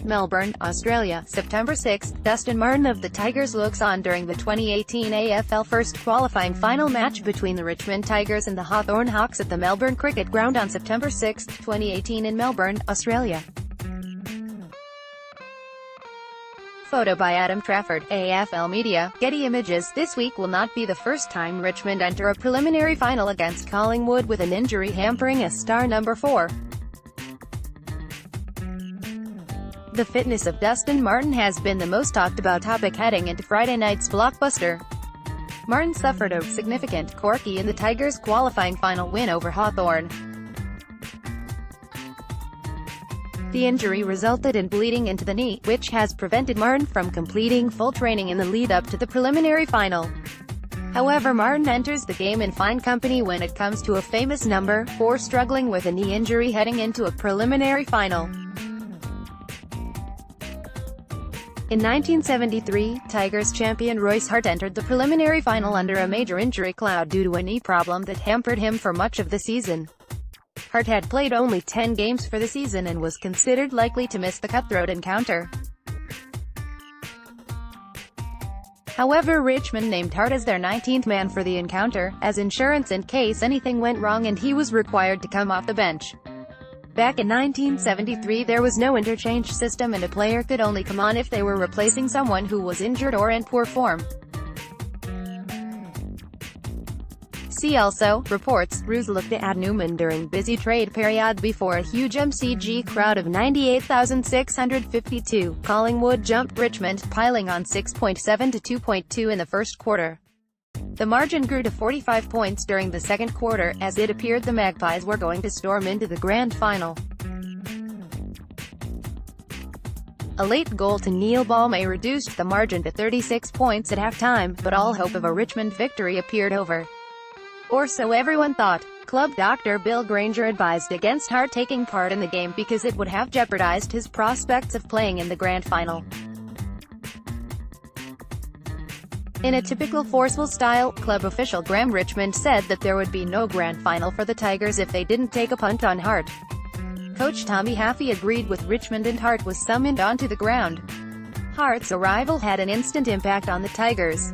Melbourne, Australia, September 6. Dustin Martin of the Tigers looks on during the 2018 AFL First Qualifying Final match between the Richmond Tigers and the Hawthorn Hawks at the Melbourne Cricket Ground on September 6, 2018 in Melbourne, Australia. Photo by Adam Trafford, AFL Media, Getty Images. This week will not be the first time Richmond enter a preliminary final against Collingwood with an injury hampering a star number 4. The fitness of Dustin Martin has been the most talked about topic heading into Friday night's blockbuster. Martin suffered a significant corky in the Tigers' qualifying final win over Hawthorn. The injury resulted in bleeding into the knee, which has prevented Martin from completing full training in the lead-up to the preliminary final. However, Martin enters the game in fine company when it comes to a famous number 4 struggling with a knee injury heading into a preliminary final. In 1973, Tigers champion Royce Hart entered the preliminary final under a major injury cloud due to a knee problem that hampered him for much of the season. Hart had played only 10 games for the season and was considered likely to miss the cutthroat encounter. However, Richmond named Hart as their 19th man for the encounter, as insurance in case anything went wrong, and he was required to come off the bench. Back in 1973 there was no interchange system and a player could only come on if they were replacing someone who was injured or in poor form. See also, reports, Roos looked to add Newman during busy trade period before a huge MCG crowd of 98,652. Collingwood jumped Richmond, piling on 6.7 to 2.2 in the first quarter. The margin grew to 45 points during the second quarter, as it appeared the Magpies were going to storm into the grand final. A late goal to Neil Balme reduced the margin to 36 points at halftime, but all hope of a Richmond victory appeared over. Or so everyone thought. Club doctor Bill Granger advised against Hart taking part in the game because it would have jeopardized his prospects of playing in the grand final. In a typical forceful style, club official Graham Richmond said that there would be no grand final for the Tigers if they didn't take a punt on Hart. Coach Tommy Haffey agreed with Richmond and Hart was summoned onto the ground. Hart's arrival had an instant impact on the Tigers.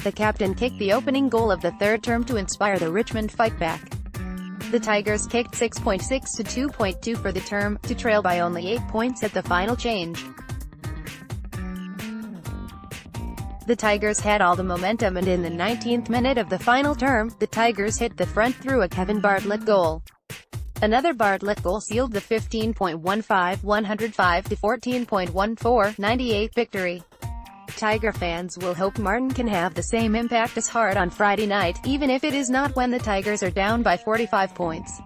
The captain kicked the opening goal of the third term to inspire the Richmond fight back. The Tigers kicked 6.6 to 2.2 for the term, to trail by only 8 points at the final change. The Tigers had all the momentum, and in the 19th minute of the final term, the Tigers hit the front through a Kevin Bartlett goal. Another Bartlett goal sealed the 105 to 14.14 98 victory. Tiger fans will hope Martin can have the same impact as Hart on Friday night, even if it is not when the Tigers are down by 45 points.